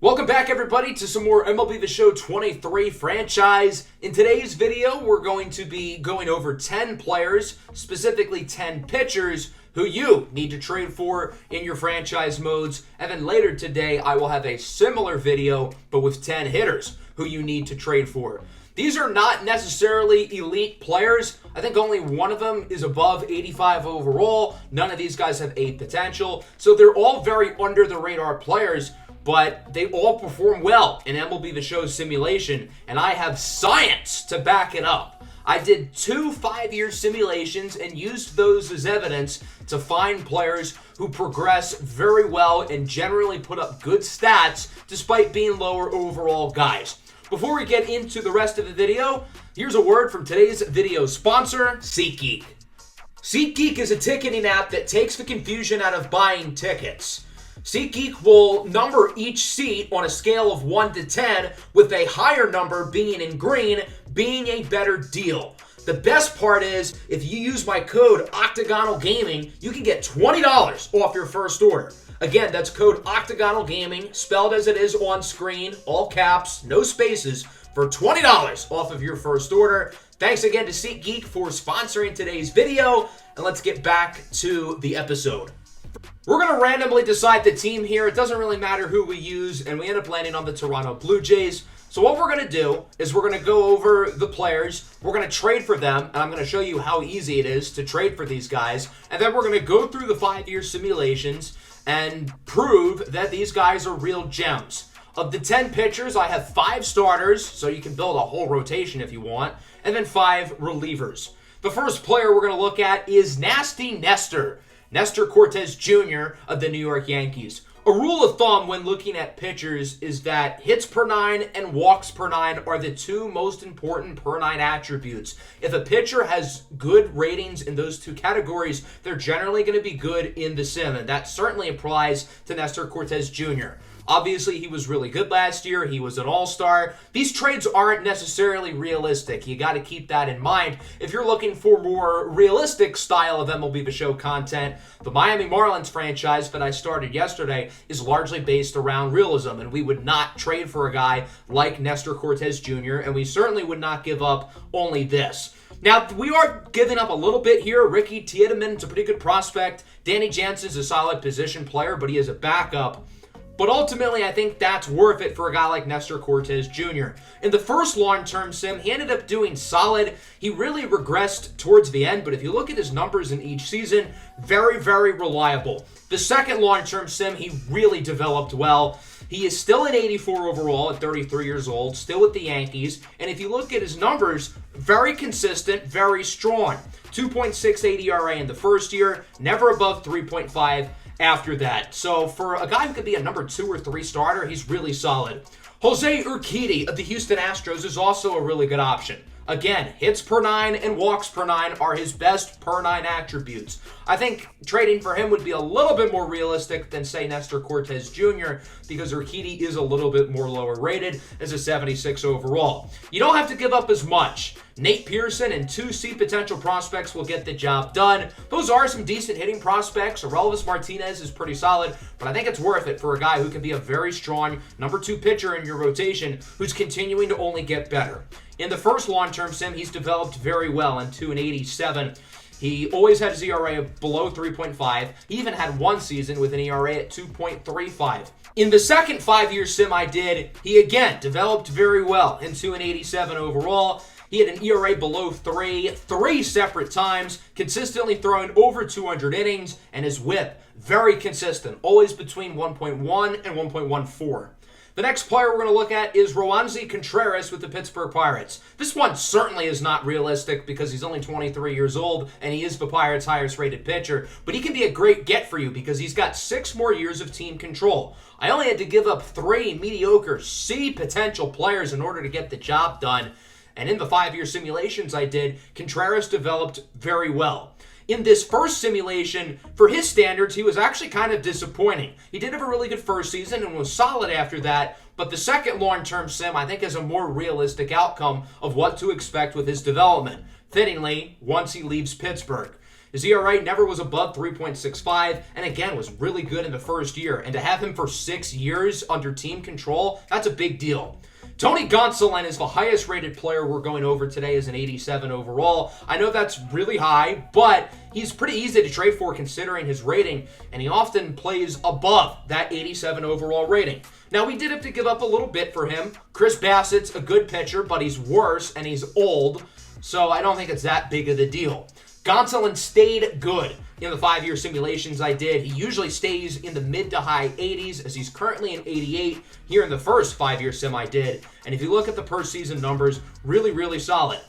Welcome back, everybody, to some more MLB the Show 23 franchise. In today's video, we're going to be going over 10 players, specifically 10 pitchers, who you need to trade for in your franchise modes. And then later today, I will have a similar video, but with 10 hitters who you need to trade for. These are not necessarily elite players. I think only one of them is above 85 overall. None of these guys have A potential. So they're all very under the radar players, but they all perform well in MLB the Show simulation, and I have science to back it up. I did 2 5-year simulations and used those as evidence to find players who progress very well and generally put up good stats despite being lower overall guys. Before we get into the rest of the video, here's a word from today's video sponsor, SeatGeek. SeatGeek is a ticketing app that takes the confusion out of buying tickets. SeatGeek will number each seat on a scale of 1 to 10, with a higher number being in green, being a better deal. The best part is, if you use my code Octagonal Gaming, you can get $20 off your first order. Again, that's code Octagonal Gaming, spelled as it is on screen, all caps, no spaces, for $20 off of your first order. Thanks again to SeatGeek for sponsoring today's video, and let's get back to the episode. We're going to randomly decide the team here. It doesn't really matter who we use, and we end up landing on the Toronto Blue Jays. So what we're going to do is we're going to go over the players. We're going to trade for them, and I'm going to show you how easy it is to trade for these guys. And then we're going to go through the 5-year simulations and prove that these guys are real gems. Of the 10 pitchers, I have 5 starters, so you can build a whole rotation if you want, and then 5 relievers. The first player we're going to look at is Nasty Nestor Cortes Jr. of the New York Yankees. A rule of thumb when looking at pitchers is that hits per 9 and walks per 9 are the 2 most important per 9 attributes. If a pitcher has good ratings in those 2 categories, they're generally going to be good in the sim, and that certainly applies to Nestor Cortes Jr. Obviously, he was really good last year. He was an all-star. These trades aren't necessarily realistic. You got to keep that in mind. If you're looking for more realistic style of MLB the Show content, the Miami Marlins franchise that I started yesterday is largely based around realism, and we would not trade for a guy like Nestor Cortes Jr., and we certainly would not give up only this. Now, we are giving up a little bit here. Ricky Tiedemann is a pretty good prospect. Danny Jansen's a solid position player, but he is a backup. But ultimately, I think that's worth it for a guy like Nestor Cortes Jr. In the first long-term sim, he ended up doing solid. He really regressed towards the end, but if you look at his numbers in each season, very, very reliable. The second long-term sim, he really developed well. He is still an 84 overall at 33 years old, still with the Yankees. And if you look at his numbers, very consistent, very strong. 2.68 ERA in the first year, never above 3.5 after that. So for a guy who could be a number 2 or 3 starter, he's really solid. Jose Urquidy of the Houston Astros is also a really good option. Again, hits per 9 and walks per 9 are his best per 9 attributes. I think trading for him would be a little bit more realistic than, say, Nestor Cortes Jr., because Urquidy is a little bit more lower rated as a 76 overall. You don't have to give up as much. Nate Pearson and 2 C potential prospects will get the job done. Those are some decent hitting prospects. Aurelvis Martinez is pretty solid, but I think it's worth it for a guy who can be a very strong number 2 pitcher in your rotation who's continuing to only get better. In the first long-term sim, he's developed very well in 2.87. He always had his ERA below 3.5. He even had one season with an ERA at 2.35. In the second 5-year sim I did, he again developed very well in 2.87 overall. He had an ERA below 3 separate times, consistently throwing over 200 innings, and his whip, very consistent, always between 1.1 and 1.14. The next player we're going to look at is Roansy Contreras with the Pittsburgh Pirates. This one certainly is not realistic because he's only 23 years old and he is the Pirates' highest rated pitcher, but he can be a great get for you because he's got 6 more years of team control. I only had to give up 3 mediocre C potential players in order to get the job done, and in the 5-year simulations I did, Contreras developed very well. In this first simulation, for his standards, he was actually kind of disappointing. He did have a really good first season and was solid after that, but the second long-term sim, I think, has a more realistic outcome of what to expect with his development. Fittingly, once he leaves Pittsburgh. His ERA never was above 3.65, and again was really good in the first year. And to have him for 6 years under team control, that's a big deal. Tony Gonsolin is the highest rated player we're going over today as an 87 overall. I know that's really high, but he's pretty easy to trade for considering his rating, and he often plays above that 87 overall rating. Now, we did have to give up a little bit for him. Chris Bassett's a good pitcher, but he's worse and he's old, so I don't think it's that big of a deal. Gonsolin stayed good in the 5-year simulations I did. He usually stays in the mid to high 80s, as he's currently in 88 here in the first 5-year sim I did. And if you look at the per season numbers, really, really solid.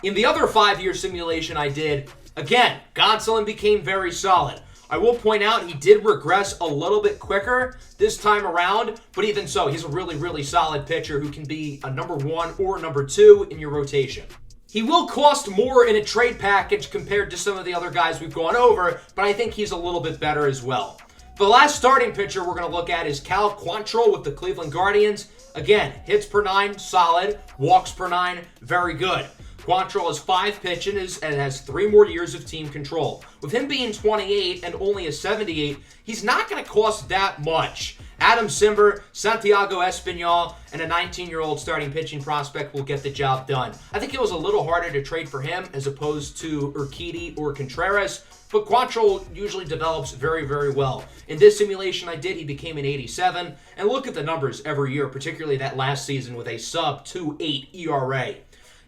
In the other 5-year simulation I did, again, Gonsolin became very solid. I will point out he did regress a little bit quicker this time around, but even so, he's a really, really solid pitcher who can be a number 1 or number 2 in your rotation. He will cost more in a trade package compared to some of the other guys we've gone over, but I think he's a little bit better as well. The last starting pitcher we're going to look at is Cal Quantrill with the Cleveland Guardians. Again, hits per 9, solid. Walks per 9, very good. Quantrill has 5 pitches and has 3 more years of team control. With him being 28 and only a 78, he's not going to cost that much. Adam Simber, Santiago Espinal, and a 19-year-old starting pitching prospect will get the job done. I think it was a little harder to trade for him as opposed to Urquidy or Contreras, but Quantrill usually develops very, very well. In this simulation I did, he became an 87, and look at the numbers every year, particularly that last season with a sub-2.8 ERA.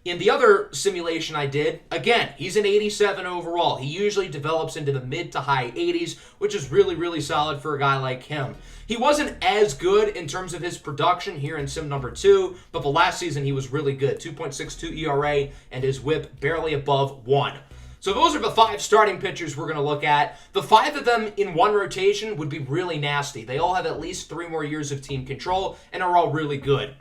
In the other simulation I did, again, he's an 87 overall. He usually develops into the mid to high 80s, which is really, really solid for a guy like him. He wasn't as good in terms of his production here in sim number 2, but the last season he was really good. 2.62 ERA and his whip barely above 1. So those are the 5 starting pitchers we're going to look at. The 5 of them in one rotation would be really nasty. They all have at least 3 more years of team control and are all really good.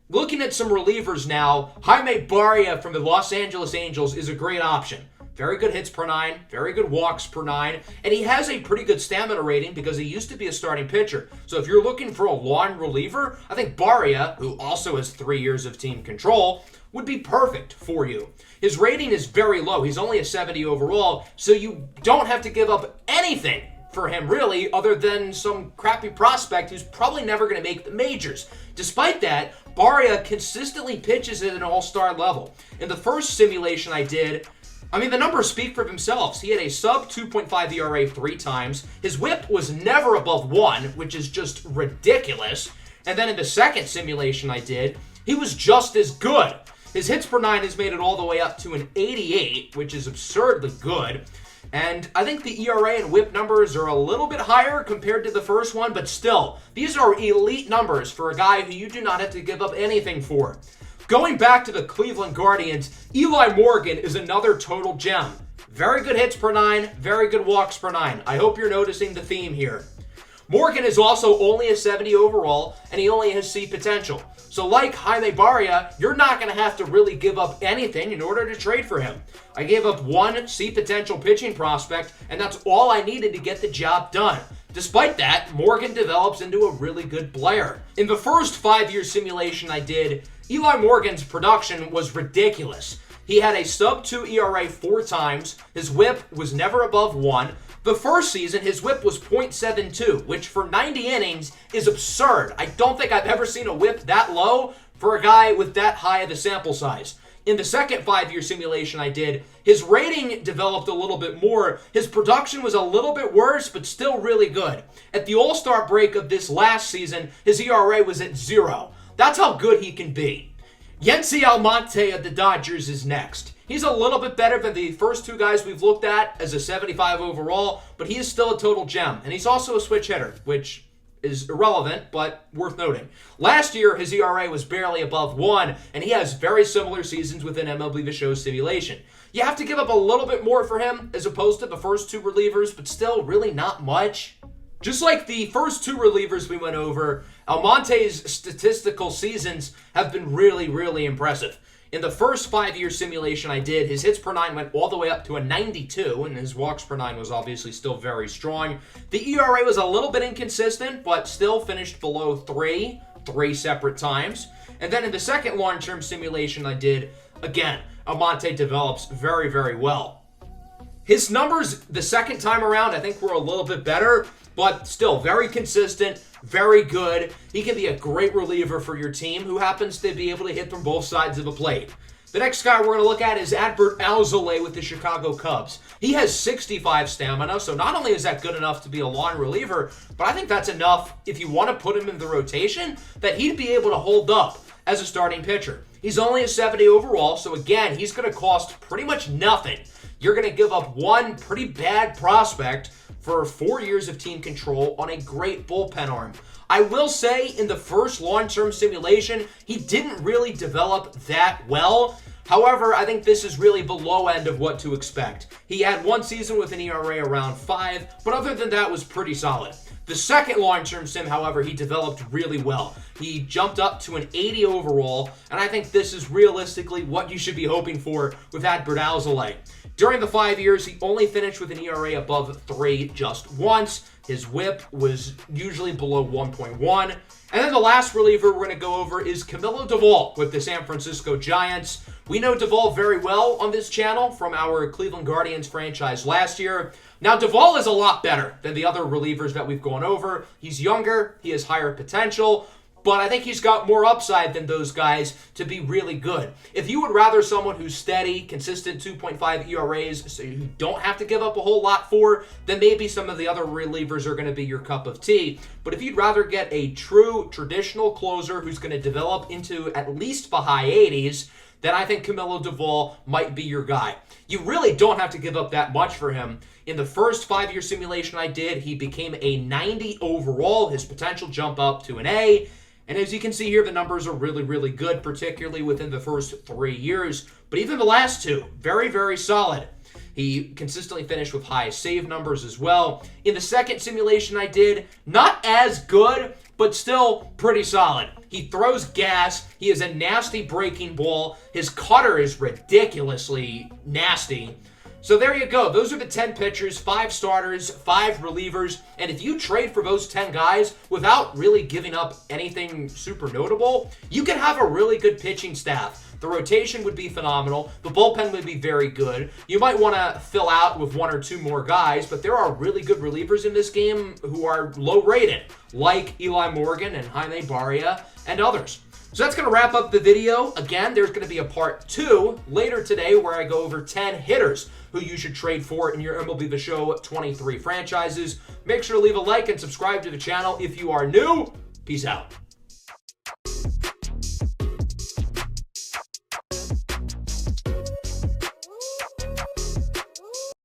Looking at some relievers now, Jaime Barria from the Los Angeles Angels is a great option. Very good hits per 9, very good walks per 9, and he has a pretty good stamina rating because he used to be a starting pitcher. So if you're looking for a long reliever, I think Barria, who also has 3 years of team control, would be perfect for you. His rating is very low. He's only a 70 overall, so you don't have to give up anything for him, really, other than some crappy prospect who's probably never going to make the majors. Despite that, Barria consistently pitches at an all-star level. In the first simulation I did, the numbers speak for themselves. He had a sub 2.5 ERA 3 times. His whip was never above 1, which is just ridiculous. And then in the second simulation I did, he was just as good. His hits per 9 has made it all the way up to an 88, which is absurdly good. And I think the ERA and whip numbers are a little bit higher compared to the first one, but still, these are elite numbers for a guy who you do not have to give up anything for. Going back to the Cleveland Guardians, Eli Morgan is another total gem. Very good hits per 9, very good walks per 9. I hope you're noticing the theme here. Morgan is also only a 70 overall, and he only has C potential. So like Jaime Barria, you're not going to have to really give up anything in order to trade for him. I gave up 1 C potential pitching prospect, and that's all I needed to get the job done. Despite that, Morgan develops into a really good player. In the first 5-year simulation I did, Eli Morgan's production was ridiculous. He had a sub-2 ERA 4 times. His whip was never above 1. The first season, his whip was .72, which for 90 innings is absurd. I don't think I've ever seen a whip that low for a guy with that high of a sample size. In the second 5-year simulation I did, his rating developed a little bit more. His production was a little bit worse, but still really good. At the All-Star break of this last season, his ERA was at 0. That's how good he can be. Yency Almonte of the Dodgers is next. He's a little bit better than the first 2 guys we've looked at as a 75 overall, but he is still a total gem. And he's also a switch hitter, which is irrelevant, but worth noting. Last year, his ERA was barely above 1, and he has very similar seasons within MLB the Show simulation. You have to give up a little bit more for him as opposed to the first 2 relievers, but still really not much. Just like the first 2 relievers we went over, Almonte's statistical seasons have been really, really impressive. In the first 5-year simulation I did, his hits per 9 went all the way up to a 92, and his walks per 9 was obviously still very strong. The ERA was a little bit inconsistent, but still finished below 3 separate times. And then in the second long-term simulation I did, again, Almonte develops very, very well. His numbers the second time around, I think, were a little bit better, but still very consistent, very good. He can be a great reliever for your team who happens to be able to hit from both sides of a plate. The next guy we're going to look at is Adbert Alzolay with the Chicago Cubs. He has 65 stamina, so not only is that good enough to be a long reliever, but I think that's enough if you want to put him in the rotation that he'd be able to hold up as a starting pitcher. He's only a 70 overall, so again, he's going to cost pretty much nothing. You're going to give up one pretty bad prospect for 4 years of team control on a great bullpen arm. I will say in the first long-term simulation, he didn't really develop that well. However, I think this is really the low end of what to expect. He had one season with an ERA around 5, but other than that was pretty solid. The second long-term sim, however, he developed really well. He jumped up to an 80 overall, and I think this is realistically what you should be hoping for with Adbert Alzolay. During the 5 years, he only finished with an ERA above 3 just once. His whip was usually below 1.1. And then the last reliever we're going to go over is Camilo Doval with the San Francisco Giants. We know Doval very well on this channel from our Cleveland Guardians franchise last year. Now, Doval is a lot better than the other relievers that we've gone over. He's younger, he has higher potential, but I think he's got more upside than those guys to be really good. If you would rather someone who's steady, consistent 2.5 ERAs, so you don't have to give up a whole lot for, then maybe some of the other relievers are going to be your cup of tea. But if you'd rather get a true traditional closer who's going to develop into at least the high 80s, then I think Camilo Doval might be your guy. You really don't have to give up that much for him. In the first 5-year simulation I did, he became a 90 overall. His potential jump up to an A. And as you can see here, the numbers are really, really good, particularly within the first 3 years. But even the last 2, very, very solid. He consistently finished with high save numbers as well. In the second simulation I did, not as good, but still pretty solid. He throws gas. He has a nasty breaking ball. His cutter is ridiculously nasty. So there you go. Those are the 10 pitchers, 5 starters, 5 relievers. And if you trade for those 10 guys without really giving up anything super notable, you can have a really good pitching staff. The rotation would be phenomenal. The bullpen would be very good. You might want to fill out with 1 or 2 more guys, but there are really good relievers in this game who are low rated, like Eli Morgan and Jaime Barria and others. So that's going to wrap up the video. Again, there's going to be a part 2 later today where I go over 10 hitters who you should trade for in your MLB the Show 23 franchises. Make sure to leave a like and subscribe to the channel if you are new. Peace out.